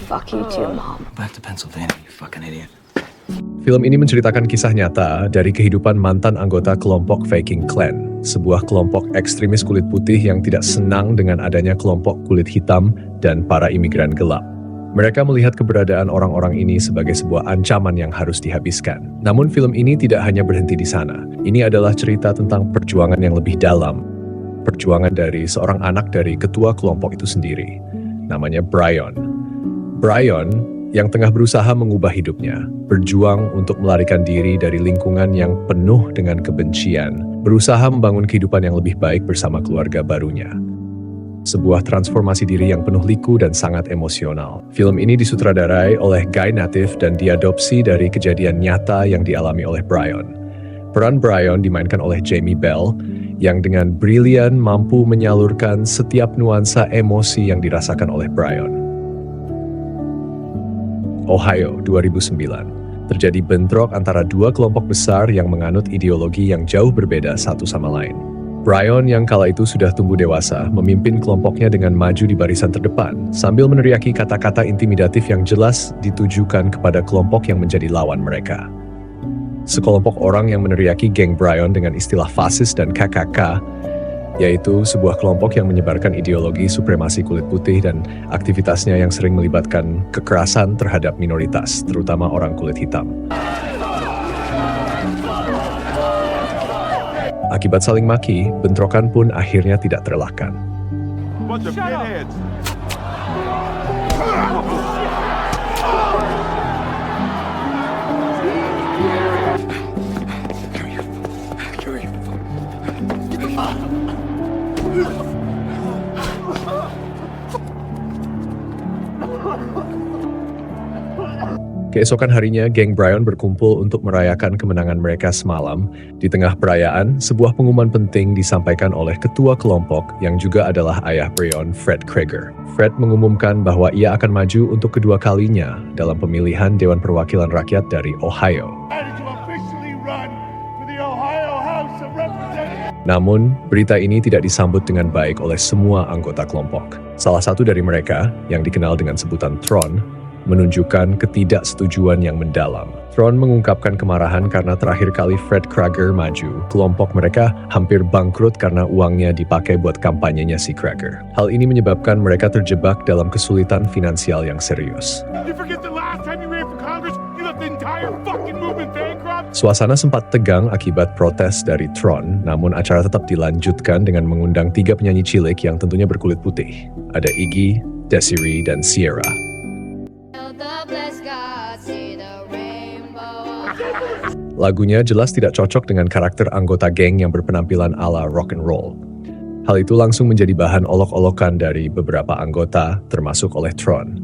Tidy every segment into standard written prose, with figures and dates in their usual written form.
Fuck you too, Mom. Back to Pennsylvania, you fucking idiot. Film ini menceritakan kisah nyata dari kehidupan mantan anggota kelompok Viking Clan, sebuah kelompok ekstremis kulit putih yang tidak senang dengan adanya kelompok kulit hitam dan para imigran gelap. Mereka melihat keberadaan orang-orang ini sebagai sebuah ancaman yang harus dihabiskan. Namun film ini tidak hanya berhenti di sana. Ini adalah cerita tentang perjuangan yang lebih dalam. Perjuangan dari seorang anak dari ketua kelompok itu sendiri. Namanya Brian. Brian yang tengah berusaha mengubah hidupnya, berjuang untuk melarikan diri dari lingkungan yang penuh dengan kebencian, berusaha membangun kehidupan yang lebih baik bersama keluarga barunya. Sebuah transformasi diri yang penuh liku dan sangat emosional. Film ini disutradarai oleh Guy Natif dan diadopsi dari kejadian nyata yang dialami oleh Brian. Peran Brian dimainkan oleh Jamie Bell, yang dengan brilian mampu menyalurkan setiap nuansa emosi yang dirasakan oleh Brian. Ohio 2009, terjadi bentrok antara dua kelompok besar yang menganut ideologi yang jauh berbeda satu sama lain. Brian yang kala itu sudah tumbuh dewasa, memimpin kelompoknya dengan maju di barisan terdepan, sambil meneriaki kata-kata intimidatif yang jelas ditujukan kepada kelompok yang menjadi lawan mereka. Sekelompok orang yang meneriaki geng Brian dengan istilah fasis dan KKK, yaitu sebuah kelompok yang menyebarkan ideologi supremasi kulit putih dan aktivitasnya yang sering melibatkan kekerasan terhadap minoritas, terutama orang kulit hitam. Akibat saling maki, bentrokan pun akhirnya tidak terelakkan. Keesokan harinya, geng Brian berkumpul untuk merayakan kemenangan mereka semalam. Di tengah perayaan, sebuah pengumuman penting disampaikan oleh ketua kelompok yang juga adalah ayah Brian, Fred Krieger. Fred mengumumkan bahwa ia akan maju untuk kedua kalinya dalam pemilihan Dewan Perwakilan Rakyat dari Ohio. Namun, berita ini tidak disambut dengan baik oleh semua anggota kelompok. Salah satu dari mereka, yang dikenal dengan sebutan Tron, menunjukkan ketidaksetujuan yang mendalam. Tron mengungkapkan kemarahan karena terakhir kali Fred Krieger maju, kelompok mereka hampir bangkrut karena uangnya dipakai buat kampanyenya si Krieger. Hal ini menyebabkan mereka terjebak dalam kesulitan finansial yang serius. Suasana sempat tegang akibat protes dari Tron, namun acara tetap dilanjutkan dengan mengundang 3 penyanyi cilik yang tentunya berkulit putih. Ada Iggy, Desiree, dan Sierra. Lagunya jelas tidak cocok dengan karakter anggota geng yang berpenampilan ala rock and roll. Hal itu langsung menjadi bahan olok-olokan dari beberapa anggota, termasuk oleh Tron.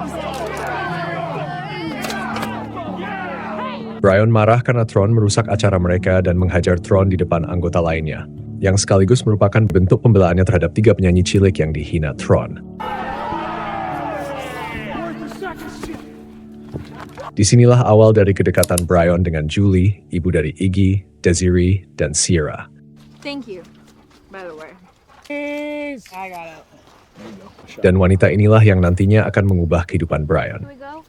Brian marah karena Tron merusak acara mereka dan menghajar Tron di depan anggota lainnya, yang sekaligus merupakan bentuk pembelaannya terhadap 3 penyanyi cilik yang dihina Tron. Disinilah awal dari kedekatan Brian dengan Julie, ibu dari Iggy, Desiree, dan Sierra. Thank you, by the way. I got it. Dan wanita inilah yang nantinya akan mengubah kehidupan Brian. Here we go.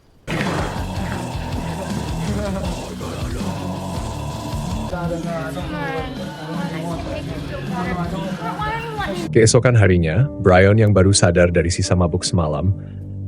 Keesokan harinya, Brian yang baru sadar dari sisa mabuk semalam,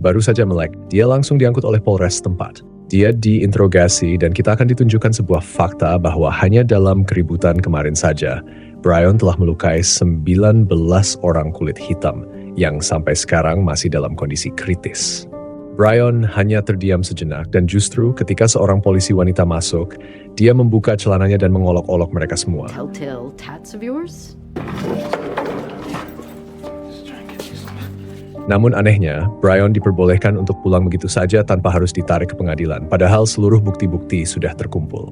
baru saja melek. Dia langsung diangkut oleh Polres setempat. Dia diinterogasi dan kita akan ditunjukkan sebuah fakta bahwa hanya dalam keributan kemarin saja, Brian telah melukai 19 orang kulit hitam yang sampai sekarang masih dalam kondisi kritis. Brian hanya terdiam sejenak dan justru ketika seorang polisi wanita masuk, dia membuka celananya dan mengolok-olok mereka semua. Telltale tats of yours? Namun anehnya, Brian diperbolehkan untuk pulang begitu saja tanpa harus ditarik ke pengadilan, padahal seluruh bukti-bukti sudah terkumpul.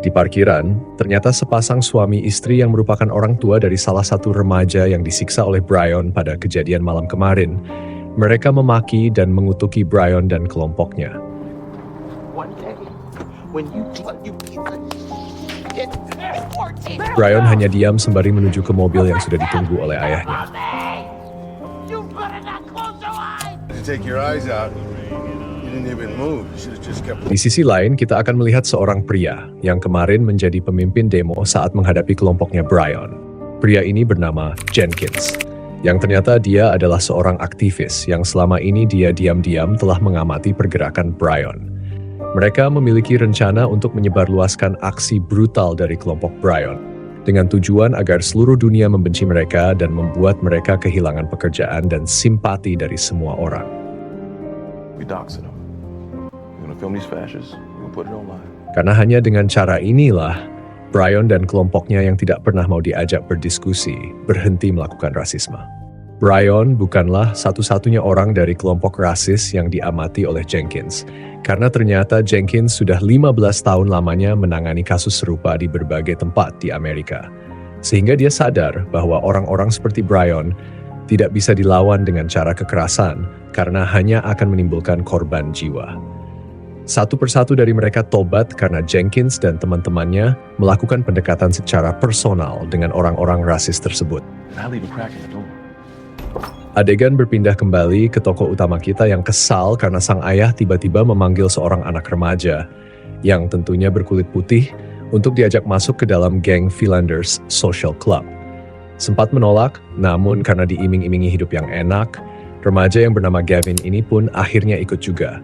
Di parkiran, ternyata sepasang suami istri yang merupakan orang tua dari salah satu remaja yang disiksa oleh Brian pada kejadian malam kemarin, mereka memaki dan mengutuki Brian dan kelompoknya. Brian hanya diam sembari menuju ke mobil yang sudah ditunggu oleh ayahnya. take your eyes out. You didn't even move. You should have just kept. Di sisi lain, kita akan melihat seorang pria yang kemarin menjadi pemimpin demo saat menghadapi kelompoknya Brian. Pria ini bernama Jenkins, yang ternyata dia adalah seorang aktivis yang selama ini dia diam-diam telah mengamati pergerakan Brian. Mereka memiliki rencana untuk menyebarluaskan aksi brutal dari kelompok Brian, dengan tujuan agar seluruh dunia membenci mereka dan membuat mereka kehilangan pekerjaan dan simpati dari semua orang. We doxing them. We're gonna film these fascists. We're gonna put it online. Karena hanya dengan cara inilah, Brian dan kelompoknya yang tidak pernah mau diajak berdiskusi berhenti melakukan rasisme. Brian bukanlah satu-satunya orang dari kelompok rasis yang diamati oleh Jenkins, karena ternyata Jenkins sudah 15 tahun lamanya menangani kasus serupa di berbagai tempat di Amerika. Sehingga dia sadar bahwa orang-orang seperti Brian tidak bisa dilawan dengan cara kekerasan karena hanya akan menimbulkan korban jiwa. Satu persatu dari mereka tobat karena Jenkins dan teman-temannya melakukan pendekatan secara personal dengan orang-orang rasis tersebut. And I leave a crack in the door. Adegan berpindah kembali ke tokoh utama kita yang kesal karena sang ayah tiba-tiba memanggil seorang anak remaja yang tentunya berkulit putih untuk diajak masuk ke dalam geng Philanders Social Club. Sempat menolak, namun karena diiming-imingi hidup yang enak, remaja yang bernama Gavin ini pun akhirnya ikut juga.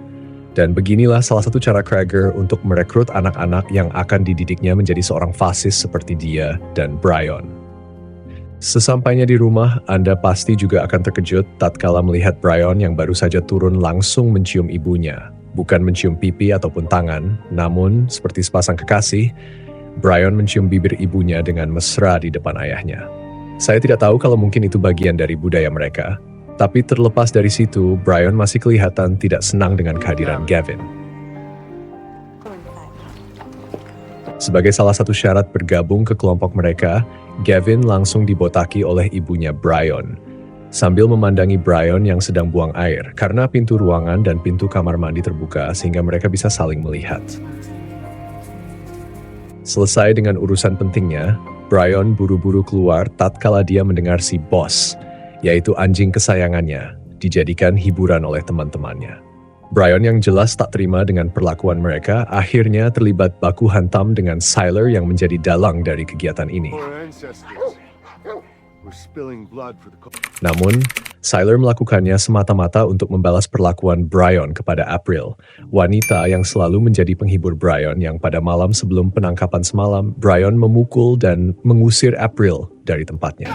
Dan beginilah salah satu cara Krager untuk merekrut anak-anak yang akan dididiknya menjadi seorang fasis seperti dia dan Brian. Sesampainya di rumah, Anda pasti juga akan terkejut tatkala melihat Brian yang baru saja turun langsung mencium ibunya. Bukan mencium pipi ataupun tangan, namun seperti sepasang kekasih, Brian mencium bibir ibunya dengan mesra di depan ayahnya. Saya tidak tahu kalau mungkin itu bagian dari budaya mereka, tapi terlepas dari situ, Brian masih kelihatan tidak senang dengan kehadiran Gavin. Sebagai salah satu syarat bergabung ke kelompok mereka, Gavin langsung dibotaki oleh ibunya Brian, sambil memandangi Brian yang sedang buang air karena pintu ruangan dan pintu kamar mandi terbuka sehingga mereka bisa saling melihat. Selesai dengan urusan pentingnya, Brian buru-buru keluar tatkala dia mendengar si Boss, yaitu anjing kesayangannya, dijadikan hiburan oleh teman-temannya. Brian yang jelas tak terima dengan perlakuan mereka akhirnya terlibat baku hantam dengan Siler yang menjadi dalang dari kegiatan ini. Namun, Siler melakukannya semata-mata untuk membalas perlakuan Brian kepada April, wanita yang selalu menjadi penghibur Brian yang pada malam sebelum penangkapan semalam, Brian memukul dan mengusir April dari tempatnya.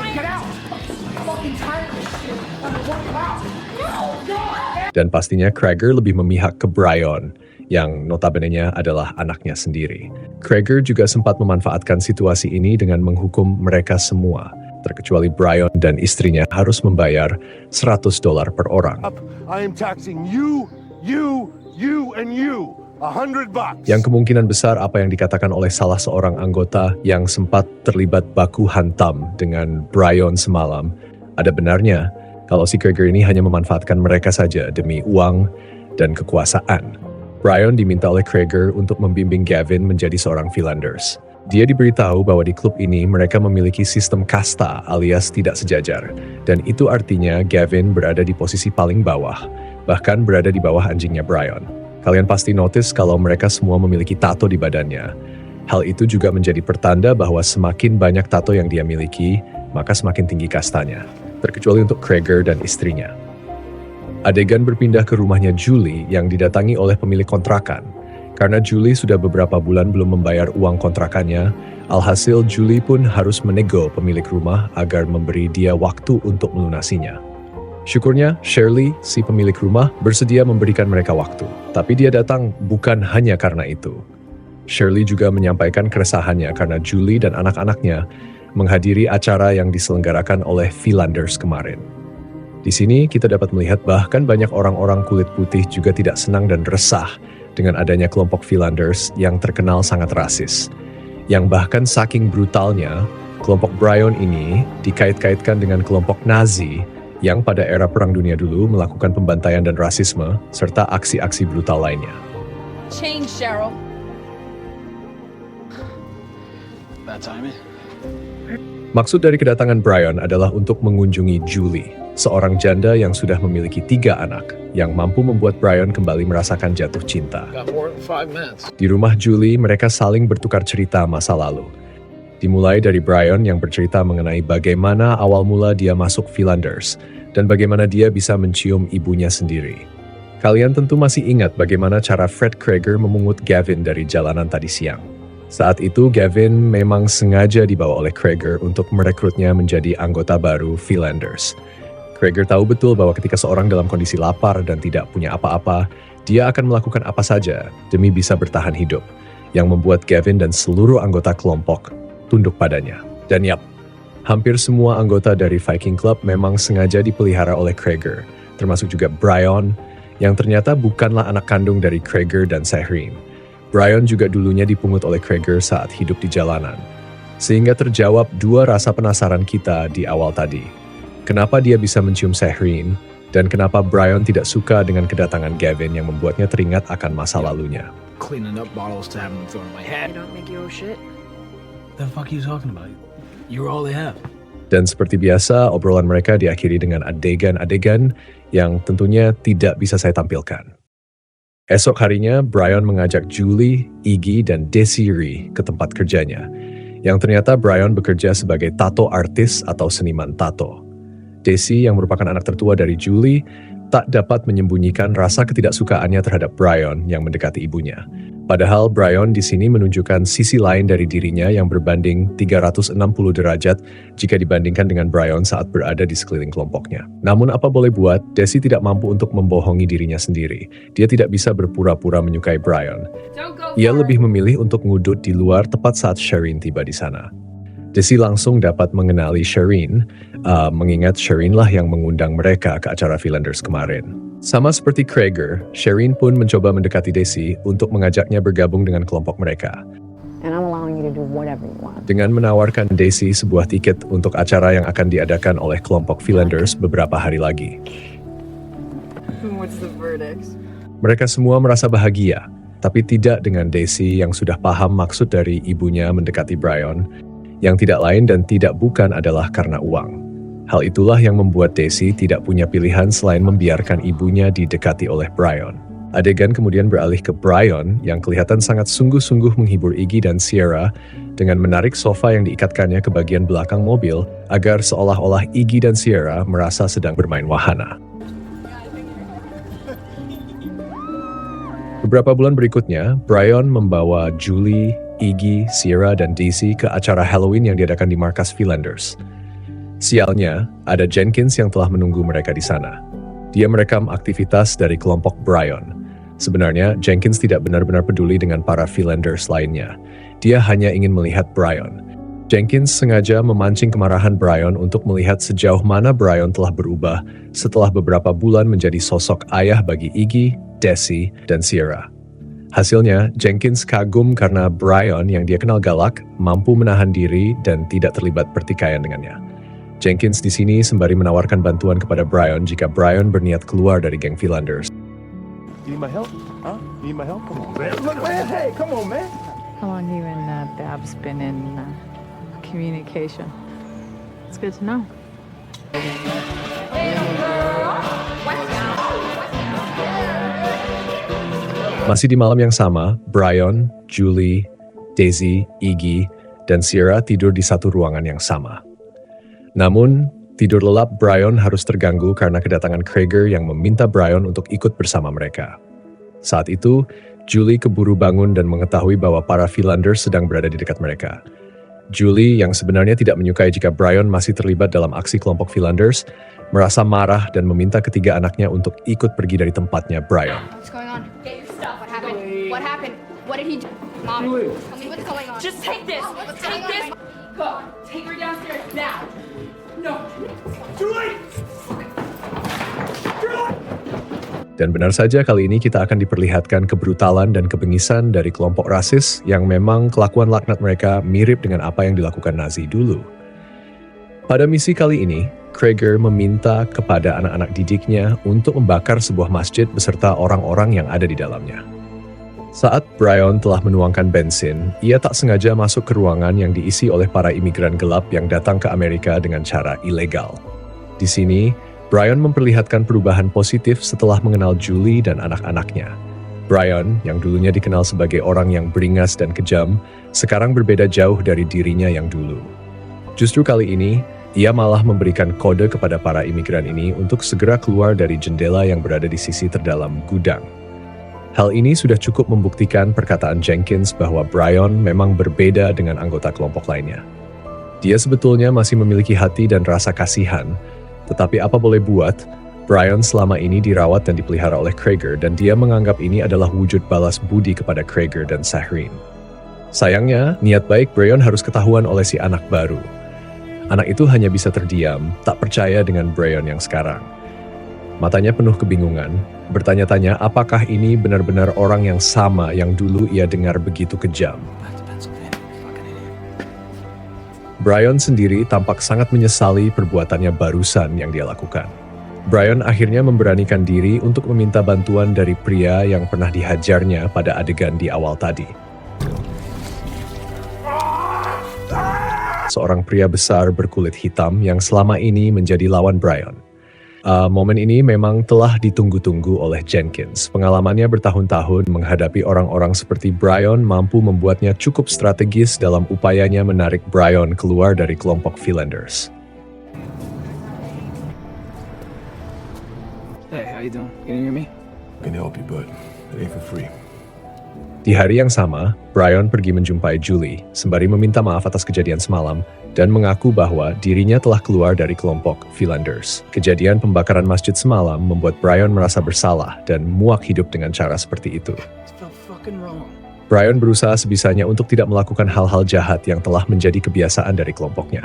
Dan pastinya Krager lebih memihak ke Brian, yang notabene-nya adalah anaknya sendiri. Krager juga sempat memanfaatkan situasi ini dengan menghukum mereka semua, terkecuali Brian dan istrinya harus membayar $100 per orang. I am taxing you, and you. $100. Yang kemungkinan besar apa yang dikatakan oleh salah seorang anggota yang sempat terlibat baku hantam dengan Brian semalam, ada benarnya kalau si Krager ini hanya memanfaatkan mereka saja demi uang dan kekuasaan. Brian diminta oleh Krager untuk membimbing Gavin menjadi seorang Philanders. Dia diberitahu bahwa di klub ini mereka memiliki sistem kasta alias tidak sejajar, dan itu artinya Gavin berada di posisi paling bawah, bahkan berada di bawah anjingnya Brian. Kalian pasti notice kalau mereka semua memiliki tato di badannya. Hal itu juga menjadi pertanda bahwa semakin banyak tato yang dia miliki, maka semakin tinggi kastanya, terkecuali untuk Krager dan istrinya. Adegan berpindah ke rumahnya Julie yang didatangi oleh pemilik kontrakan. Karena Julie sudah beberapa bulan belum membayar uang kontrakannya, alhasil Julie pun harus menego pemilik rumah agar memberi dia waktu untuk melunasinya. Syukurnya, Shirley, si pemilik rumah, bersedia memberikan mereka waktu. Tapi dia datang bukan hanya karena itu. Shirley juga menyampaikan keresahannya karena Julie dan anak-anaknya menghadiri acara yang diselenggarakan oleh Philanders kemarin. Di sini kita dapat melihat bahkan banyak orang-orang kulit putih juga tidak senang dan resah dengan adanya kelompok Philanders yang terkenal sangat rasis. Yang bahkan saking brutalnya, kelompok Brian ini dikait-kaitkan dengan kelompok Nazi yang pada era Perang Dunia dulu melakukan pembantaian dan rasisme serta aksi-aksi brutal lainnya. Change, Cheryl. That time it. Maksud dari kedatangan Brian adalah untuk mengunjungi Julie, seorang janda yang sudah memiliki 3 anak, yang mampu membuat Brian kembali merasakan jatuh cinta. Di rumah Julie, mereka saling bertukar cerita masa lalu. Dimulai dari Brian yang bercerita mengenai bagaimana awal mula dia masuk Philanders, dan bagaimana dia bisa mencium ibunya sendiri. Kalian tentu masih ingat bagaimana cara Fred Krueger memungut Gavin dari jalanan tadi siang. Saat itu Gavin memang sengaja dibawa oleh Krueger untuk merekrutnya menjadi anggota baru Philanders. Krueger tahu betul bahwa ketika seorang dalam kondisi lapar dan tidak punya apa-apa, dia akan melakukan apa saja demi bisa bertahan hidup, yang membuat Gavin dan seluruh anggota kelompok tunduk padanya. Dan yap, hampir semua anggota dari Viking Club memang sengaja dipelihara oleh Krueger, termasuk juga Brian, yang ternyata bukanlah anak kandung dari Krueger dan Sahreen. Brian juga dulunya dipungut oleh Krueger saat hidup di jalanan. Sehingga terjawab 2 rasa penasaran kita di awal tadi. Kenapa dia bisa mencium Sahreen, dan kenapa Brian tidak suka dengan kedatangan Gavin yang membuatnya teringat akan masa lalunya. Cleaning up bottles to have them thrown in my head. You don't make your own shit. The fuck you talking about? You're all they have. Dan seperti biasa, obrolan mereka diakhiri dengan adegan-adegan yang tentunya tidak bisa saya tampilkan. Esok harinya, Brian mengajak Julie, Iggy, dan Desiree ke tempat kerjanya, yang ternyata Brian bekerja sebagai tato artis atau seniman tato. Desi, yang merupakan anak tertua dari Julie, tak dapat menyembunyikan rasa ketidaksukaannya terhadap Brian yang mendekati ibunya. Padahal Brian di sini menunjukkan sisi lain dari dirinya yang berbanding 360 derajat jika dibandingkan dengan Brian saat berada di sekeliling kelompoknya. Namun apa boleh buat, Desi tidak mampu untuk membohongi dirinya sendiri. Dia tidak bisa berpura-pura menyukai Brian. Ia lebih memilih untuk ngudut di luar tepat saat Shireen tiba di sana. Desi langsung dapat mengenali Shireen, mengingat Shireen lah yang mengundang mereka ke acara Philanders kemarin. Sama seperti Krueger, Shireen pun mencoba mendekati Desi untuk mengajaknya bergabung dengan kelompok mereka. And I'm allowing you to do whatever you want. Dengan menawarkan Desi sebuah tiket untuk acara yang akan diadakan oleh kelompok Philanders beberapa hari lagi. What's the verdict? Mereka semua merasa bahagia, tapi tidak dengan Desi yang sudah paham maksud dari ibunya mendekati Brian, yang tidak lain dan tidak bukan adalah karena uang. Hal itulah yang membuat Desi tidak punya pilihan selain membiarkan ibunya didekati oleh Brian. Adegan kemudian beralih ke Brian yang kelihatan sangat sungguh-sungguh menghibur Iggy dan Sierra dengan menarik sofa yang diikatkannya ke bagian belakang mobil agar seolah-olah Iggy dan Sierra merasa sedang bermain wahana. Beberapa bulan berikutnya, Brian membawa Julie, Iggy, Sierra, dan Daisy ke acara Halloween yang diadakan di markas Philanders. Sialnya, ada Jenkins yang telah menunggu mereka di sana. Dia merekam aktivitas dari kelompok Brian. Sebenarnya, Jenkins tidak benar-benar peduli dengan para Philanders lainnya. Dia hanya ingin melihat Brian. Jenkins sengaja memancing kemarahan Brian untuk melihat sejauh mana Brian telah berubah setelah beberapa bulan menjadi sosok ayah bagi Iggy, Desi, dan Sierra. Hasilnya, Jenkins kagum karena Brian yang dia kenal galak, mampu menahan diri dan tidak terlibat pertikaian dengannya. Jenkins di sini sembari menawarkan bantuan kepada Brian jika Brian berniat keluar dari geng Philanders. You need my help? Huh? You need my help? Come on, man. Look, man, hey, come on, man. How long you and Babs been in communication? It's good to know. Masih di malam yang sama, Brian, Julie, Daisy, Iggy, dan Sierra tidur di satu ruangan yang sama. Namun, tidur lelap Brian harus terganggu karena kedatangan Krueger yang meminta Brian untuk ikut bersama mereka. Saat itu, Julie keburu bangun dan mengetahui bahwa para Philanders sedang berada di dekat mereka. Julie, yang sebenarnya tidak menyukai jika Brian masih terlibat dalam aksi kelompok Philanders, merasa marah dan meminta ketiga anaknya untuk ikut pergi dari tempatnya Brian. What's going on? Get your stuff. What happened? What happened? What did he do? Mom, tell me what's going on. Just take this. Take this. Go. Take her downstairs now. No. Dan benar saja kali ini kita akan diperlihatkan kebrutalan dan kebengisan dari kelompok rasis yang memang kelakuan laknat mereka mirip dengan apa yang dilakukan Nazi dulu. Pada misi kali ini, Krueger meminta kepada anak-anak didiknya untuk membakar sebuah masjid beserta orang-orang yang ada di dalamnya. Saat Brian telah menuangkan bensin, ia tak sengaja masuk ke ruangan yang diisi oleh para imigran gelap yang datang ke Amerika dengan cara ilegal. Di sini, Brian memperlihatkan perubahan positif setelah mengenal Julie dan anak-anaknya. Brian, yang dulunya dikenal sebagai orang yang beringas dan kejam, sekarang berbeda jauh dari dirinya yang dulu. Justru kali ini, ia malah memberikan kode kepada para imigran ini untuk segera keluar dari jendela yang berada di sisi terdalam gudang. Hal ini sudah cukup membuktikan perkataan Jenkins bahwa Brian memang berbeda dengan anggota kelompok lainnya. Dia sebetulnya masih memiliki hati dan rasa kasihan, tetapi apa boleh buat, Brian selama ini dirawat dan dipelihara oleh Krieger dan dia menganggap ini adalah wujud balas budi kepada Krieger dan Sahreen. Sayangnya, niat baik Brian harus ketahuan oleh si anak baru. Anak itu hanya bisa terdiam, tak percaya dengan Brian yang sekarang. Matanya penuh kebingungan, bertanya-tanya apakah ini benar-benar orang yang sama yang dulu ia dengar begitu kejam. Brian sendiri tampak sangat menyesali perbuatannya barusan yang dia lakukan. Brian akhirnya memberanikan diri untuk meminta bantuan dari pria yang pernah dihajarnya pada adegan di awal tadi. Seorang pria besar berkulit hitam yang selama ini menjadi lawan Brian. Momen ini memang telah ditunggu-tunggu oleh Jenkins. Pengalamannya bertahun-tahun menghadapi orang-orang seperti Brian mampu membuatnya cukup strategis dalam upayanya menarik Brian keluar dari kelompok Finlanders. Hey, how you doing? Can you hear me? I can help you, but it ain't for free. Di hari yang sama, Brian pergi menjumpai Julie, sembari meminta maaf atas kejadian semalam, dan mengaku bahwa dirinya telah keluar dari kelompok Finlanders. Kejadian pembakaran masjid semalam membuat Brian merasa bersalah dan muak hidup dengan cara seperti itu. Brian berusaha sebisanya untuk tidak melakukan hal-hal jahat yang telah menjadi kebiasaan dari kelompoknya.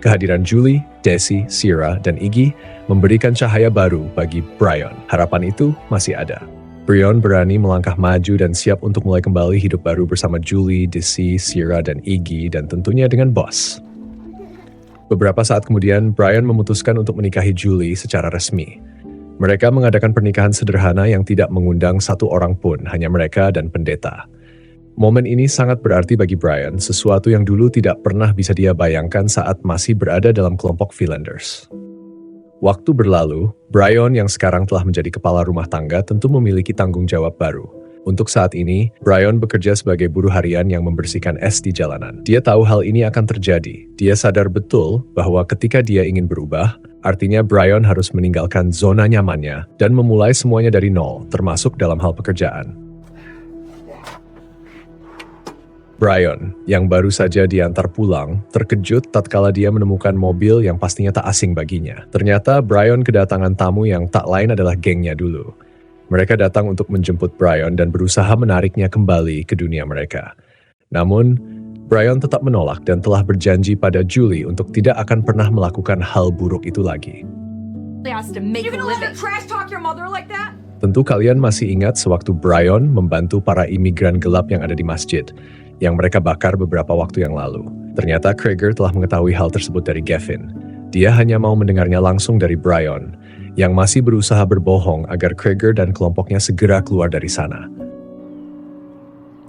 Kehadiran Julie, Desi, Sierra, dan Iggy memberikan cahaya baru bagi Brian. Harapan itu masih ada. Brian berani melangkah maju dan siap untuk mulai kembali hidup baru bersama Julie, Desi, Sierra, dan Iggy, dan tentunya dengan Boss. Beberapa saat kemudian, Brian memutuskan untuk menikahi Julie secara resmi. Mereka mengadakan pernikahan sederhana yang tidak mengundang satu orang pun, hanya mereka dan pendeta. Momen ini sangat berarti bagi Brian, sesuatu yang dulu tidak pernah bisa dia bayangkan saat masih berada dalam kelompok Finlanders. Waktu berlalu, Brian yang sekarang telah menjadi kepala rumah tangga tentu memiliki tanggung jawab baru. Untuk saat ini, Brian bekerja sebagai buruh harian yang membersihkan es di jalanan. Dia tahu hal ini akan terjadi. Dia sadar betul bahwa ketika dia ingin berubah, artinya Brian harus meninggalkan zona nyamannya dan memulai semuanya dari nol, termasuk dalam hal pekerjaan. Brian, yang baru saja diantar pulang, terkejut tatkala dia menemukan mobil yang pastinya tak asing baginya. Ternyata Brian kedatangan tamu yang tak lain adalah gengnya dulu. Mereka datang untuk menjemput Brian dan berusaha menariknya kembali ke dunia mereka. Namun, Brian tetap menolak dan telah berjanji pada Julie untuk tidak akan pernah melakukan hal buruk itu lagi. Tentu kalian masih ingat sewaktu Brian membantu para imigran gelap yang ada di masjid, yang mereka bakar beberapa waktu yang lalu. Ternyata Krieger telah mengetahui hal tersebut dari Gavin. Dia hanya mau mendengarnya langsung dari Brian, yang masih berusaha berbohong agar Krieger dan kelompoknya segera keluar dari sana.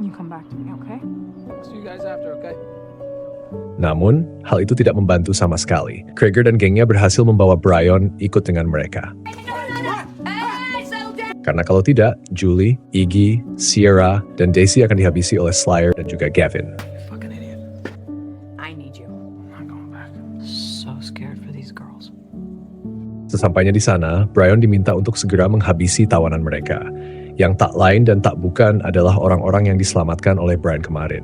You come back to me, okay? See you guys after, okay? Namun, hal itu tidak membantu sama sekali. Krieger dan gengnya berhasil membawa Brian ikut dengan mereka. Karena kalau tidak, Julie, Iggy, Sierra, dan Desi akan dihabisi oleh Slayer dan juga Gavin. Fucking idiot. I need you. I'm not going back. So scared for these girls. Sesampainya di sana, Brian diminta untuk segera menghabisi tawanan mereka. Yang tak lain dan tak bukan adalah orang-orang yang diselamatkan oleh Brian kemarin.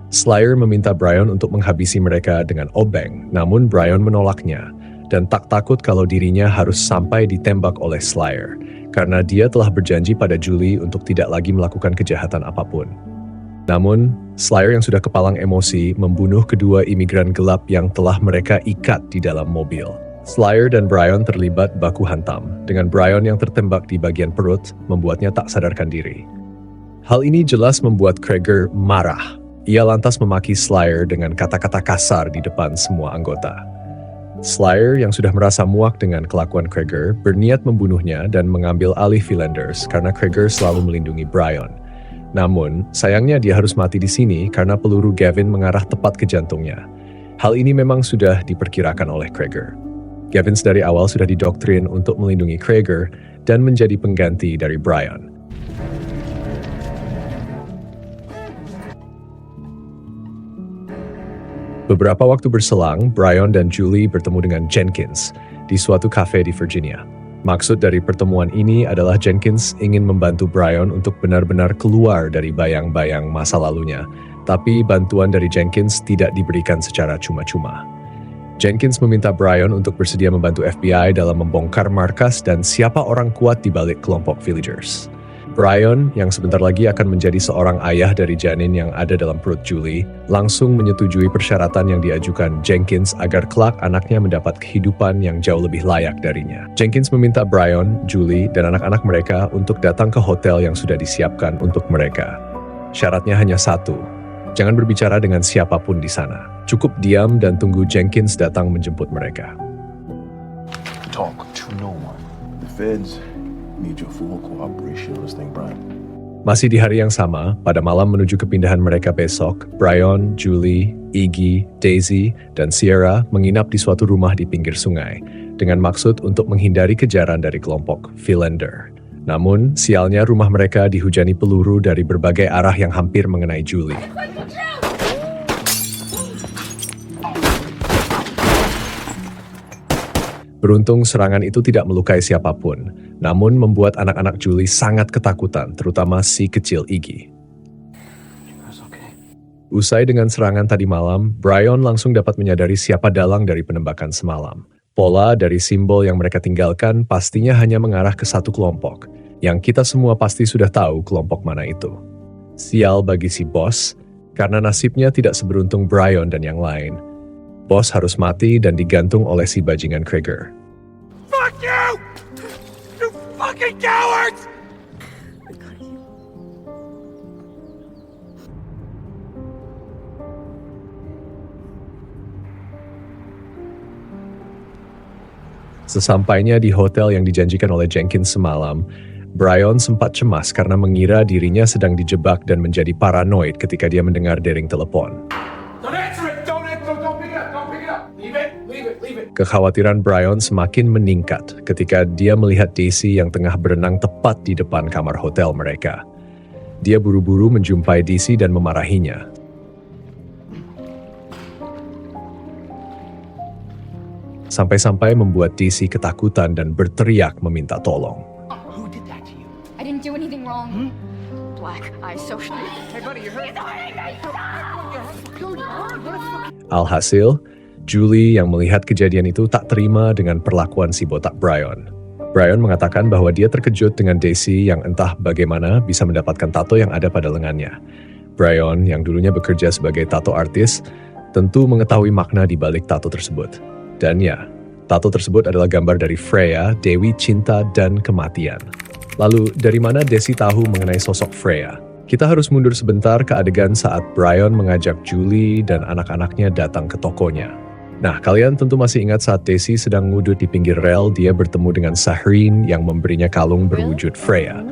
Slayer meminta Brian untuk menghabisi mereka dengan obeng, namun Brian menolaknya, dan tak takut kalau dirinya harus sampai ditembak oleh Slayer, karena dia telah berjanji pada Julie untuk tidak lagi melakukan kejahatan apapun. Namun, Slayer yang sudah kepalang emosi membunuh kedua imigran gelap yang telah mereka ikat di dalam mobil. Slayer dan Brian terlibat baku hantam, dengan Brian yang tertembak di bagian perut membuatnya tak sadarkan diri. Hal ini jelas membuat Krieger marah. Ia lantas memaki Slayer dengan kata-kata kasar di depan semua anggota. Slayer yang sudah merasa muak dengan kelakuan Krieger berniat membunuhnya dan mengambil alih Finlanders karena Krieger selalu melindungi Brian. Namun, sayangnya dia harus mati di sini karena peluru Gavin mengarah tepat ke jantungnya. Hal ini memang sudah diperkirakan oleh Krieger. Gavins dari awal sudah didoktrin untuk melindungi Krieger dan menjadi pengganti dari Brian. Beberapa waktu berselang, Brian dan Julie bertemu dengan Jenkins di suatu kafe di Virginia. Maksud dari pertemuan ini adalah Jenkins ingin membantu Brian untuk benar-benar keluar dari bayang-bayang masa lalunya, tapi bantuan dari Jenkins tidak diberikan secara cuma-cuma. Jenkins meminta Brian untuk bersedia membantu FBI dalam membongkar markas dan siapa orang kuat di balik kelompok villagers. Brian, yang sebentar lagi akan menjadi seorang ayah dari janin yang ada dalam perut Julie, langsung menyetujui persyaratan yang diajukan Jenkins agar kelak anaknya mendapat kehidupan yang jauh lebih layak darinya. Jenkins meminta Brian, Julie, dan anak-anak mereka untuk datang ke hotel yang sudah disiapkan untuk mereka. Syaratnya hanya satu, jangan berbicara dengan siapapun di sana. Cukup diam dan tunggu Jenkins datang menjemput mereka. Talk to no one. The feds need your full cooperation on this thing, Brian. Masih di hari yang sama, pada malam menuju kepindahan mereka besok, Brian, Julie, Iggy, Daisy, dan Sierra menginap di suatu rumah di pinggir sungai, dengan maksud untuk menghindari kejaran dari kelompok Philander. Namun, sialnya rumah mereka dihujani peluru dari berbagai arah yang hampir mengenai Julie. Beruntung serangan itu tidak melukai siapapun, namun membuat anak-anak Julie sangat ketakutan, terutama si kecil Iggy. Usai dengan serangan tadi malam, Brian langsung dapat menyadari siapa dalang dari penembakan semalam. Pola dari simbol yang mereka tinggalkan pastinya hanya mengarah ke satu kelompok, yang kita semua pasti sudah tahu kelompok mana itu. Sial bagi si bos, karena nasibnya tidak seberuntung Brian dan yang lain. Bos harus mati dan digantung oleh si bajingan Krieger. Fuck you! You fucking cowards! Sesampainya di hotel yang dijanjikan oleh Jenkins semalam, Brian sempat cemas karena mengira dirinya sedang dijebak dan menjadi paranoid ketika dia mendengar dering telepon. Don't answer it! Don't answer! Don't pick it up! Don't pick it up! Leave it! Leave it! Leave it! Kekhawatiran Brian semakin meningkat ketika dia melihat Daisy yang tengah berenang tepat di depan kamar hotel mereka. Dia buru-buru menjumpai Daisy dan memarahinya. Sampai-sampai membuat Daisy ketakutan dan berteriak meminta tolong. Who did that to you? I didn't do anything wrong. Black eye social. Hey, buddy, you hurt? Alhasil, Julie yang melihat kejadian itu tak terima dengan perlakuan si botak Brian. Brian mengatakan bahwa dia terkejut dengan Daisy yang entah bagaimana bisa mendapatkan tato yang ada pada lengannya. Brian yang dulunya bekerja sebagai tato artis, tentu mengetahui makna di balik tato tersebut. Dan ya, tato tersebut adalah gambar dari Freya, Dewi Cinta dan Kematian. Lalu, dari mana Daisy tahu mengenai sosok Freya? Kita harus mundur sebentar ke adegan saat Brian mengajak Julie dan anak-anaknya datang ke tokonya. Nah, kalian tentu masih ingat saat Daisy sedang ngudut di pinggir rel, dia bertemu dengan Sahreen yang memberinya kalung berwujud Freya.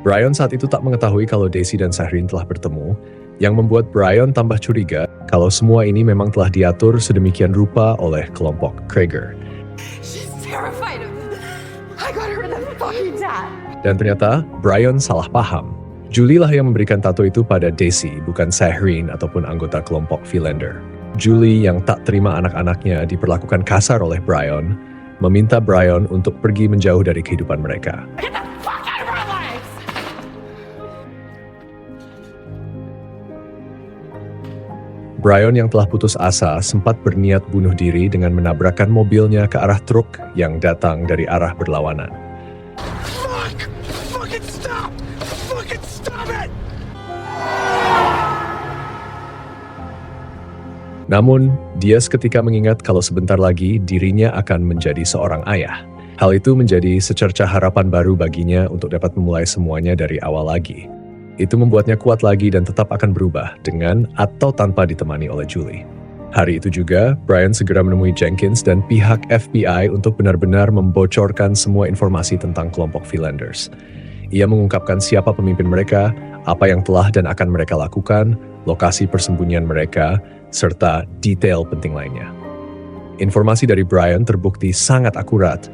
Brian saat itu tak mengetahui kalau Daisy dan Sahreen telah bertemu, yang membuat Brian tambah curiga kalau semua ini memang telah diatur sedemikian rupa oleh kelompok Krieger. She's terrified of me. I got her that fucking dad. Dan ternyata Brian salah paham. Julie lah yang memberikan tato itu pada Daisy, bukan Sahreen ataupun anggota kelompok Philander. Julie yang tak terima anak-anaknya diperlakukan kasar oleh Brian, meminta Brian untuk pergi menjauh dari kehidupan mereka. Get the fuck out of our lives! Brian yang telah putus asa sempat berniat bunuh diri dengan menabrakkan mobilnya ke arah truk yang datang dari arah berlawanan. Fuck! Fucking stop! Fucking stop it! Namun, dia seketika mengingat kalau sebentar lagi dirinya akan menjadi seorang ayah. Hal itu menjadi secercah harapan baru baginya untuk dapat memulai semuanya dari awal lagi. Itu membuatnya kuat lagi dan tetap akan berubah dengan atau tanpa ditemani oleh Julie. Hari itu juga, Brian segera menemui Jenkins dan pihak FBI untuk benar-benar membocorkan semua informasi tentang kelompok Philanders. Ia mengungkapkan siapa pemimpin mereka, apa yang telah dan akan mereka lakukan, lokasi persembunyian mereka, serta detail penting lainnya. Informasi dari Brian terbukti sangat akurat,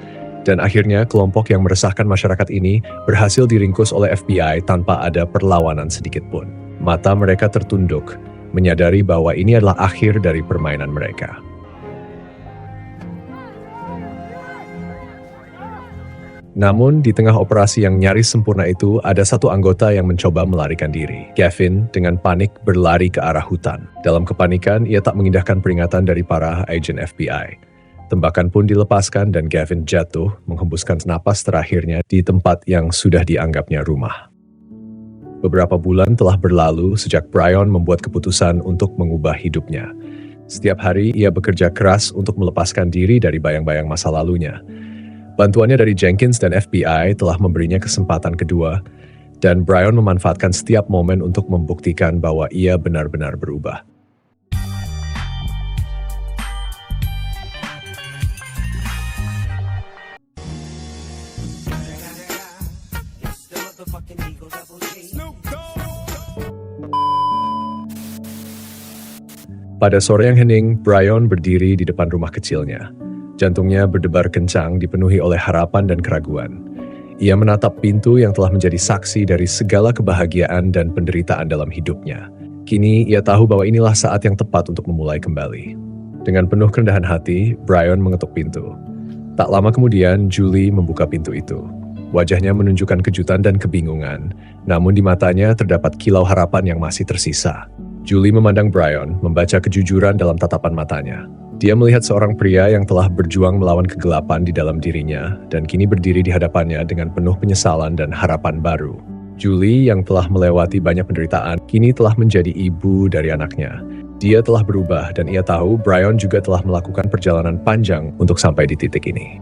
dan akhirnya kelompok yang meresahkan masyarakat ini berhasil diringkus oleh FBI tanpa ada perlawanan sedikit pun. Mata mereka tertunduk, menyadari bahwa ini adalah akhir dari permainan mereka. Namun, di tengah operasi yang nyaris sempurna itu, ada satu anggota yang mencoba melarikan diri. Gavin dengan panik berlari ke arah hutan. Dalam kepanikan, ia tak mengindahkan peringatan dari para agen FBI. Tembakan pun dilepaskan dan Gavin jatuh, menghembuskan napas terakhirnya di tempat yang sudah dianggapnya rumah. Beberapa bulan telah berlalu sejak Brian membuat keputusan untuk mengubah hidupnya. Setiap hari, ia bekerja keras untuk melepaskan diri dari bayang-bayang masa lalunya. Bantuannya dari Jenkins dan FBI telah memberinya kesempatan kedua, dan Brian memanfaatkan setiap momen untuk membuktikan bahwa ia benar-benar berubah. Pada sore yang hening, Brian berdiri di depan rumah kecilnya. Jantungnya berdebar kencang, dipenuhi oleh harapan dan keraguan. Ia menatap pintu yang telah menjadi saksi dari segala kebahagiaan dan penderitaan dalam hidupnya. Kini ia tahu bahwa inilah saat yang tepat untuk memulai kembali. Dengan penuh kerendahan hati, Brian mengetuk pintu. Tak lama kemudian, Julie membuka pintu itu. Wajahnya menunjukkan kejutan dan kebingungan, namun di matanya terdapat kilau harapan yang masih tersisa. Julie memandang Brian, membaca kejujuran dalam tatapan matanya. Dia melihat seorang pria yang telah berjuang melawan kegelapan di dalam dirinya dan kini berdiri di hadapannya dengan penuh penyesalan dan harapan baru. Julie yang telah melewati banyak penderitaan, kini telah menjadi ibu dari anaknya. Dia telah berubah dan ia tahu Brian juga telah melakukan perjalanan panjang untuk sampai di titik ini.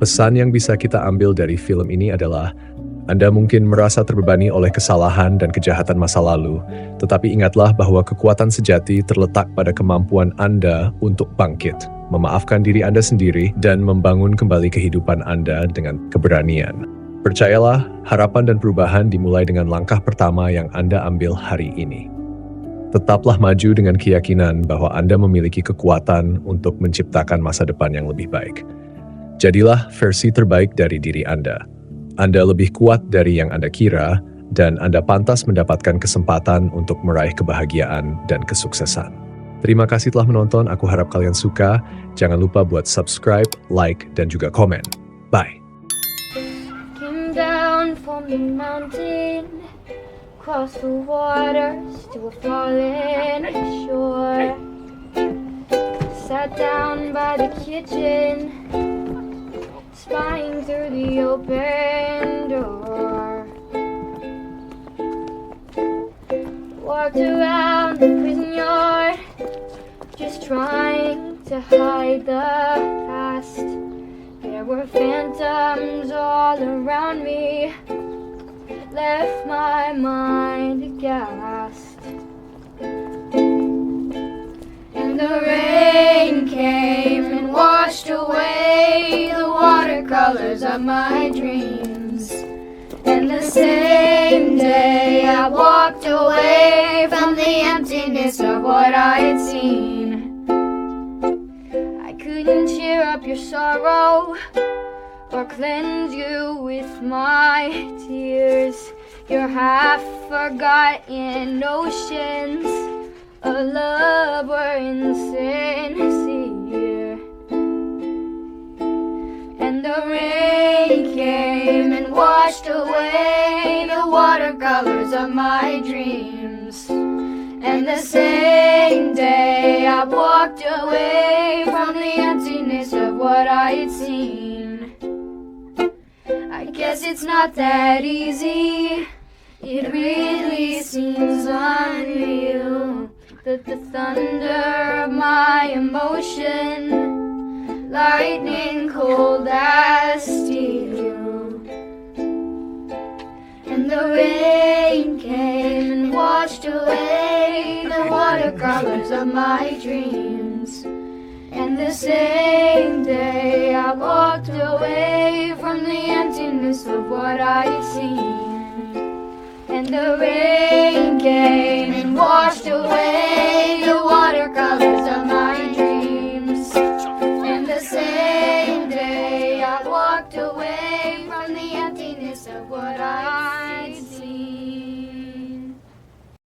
Pesan yang bisa kita ambil dari film ini adalah, Anda mungkin merasa terbebani oleh kesalahan dan kejahatan masa lalu, tetapi ingatlah bahwa kekuatan sejati terletak pada kemampuan Anda untuk bangkit, memaafkan diri Anda sendiri, dan membangun kembali kehidupan Anda dengan keberanian. Percayalah, harapan dan perubahan dimulai dengan langkah pertama yang Anda ambil hari ini. Tetaplah maju dengan keyakinan bahwa Anda memiliki kekuatan untuk menciptakan masa depan yang lebih baik. Jadilah versi terbaik dari diri Anda. Anda lebih kuat dari yang Anda kira, dan Anda pantas mendapatkan kesempatan untuk meraih kebahagiaan dan kesuksesan. Terima kasih telah menonton, aku harap kalian suka. Jangan lupa buat subscribe, like, dan juga komen. Bye! Came down from the mountain, cross the waters to a fallen shore. Sat down by the kitchen, spying through the open door. Walked around the prison yard, just trying to hide the past. There were phantoms all around me, left my mind aghast. And the rain came and washed away the watercolors of my dreams. And the same day I walked away from the emptiness of what I had seen. I couldn't cheer up your sorrow or cleanse you with my tears. Your half-forgotten notions of love were insincere. And the rain came and washed away the watercolors of my dreams. And the same day I walked away from the emptiness of what I had seen. I guess it's not that easy. It really seems unreal that the thunder of my emotion, lightning cold as steel. And the rain came and washed away the watercolors of my dreams. And the same day I walked away from the emptiness of what I'd seen. And the rain came and washed away the watercolors of my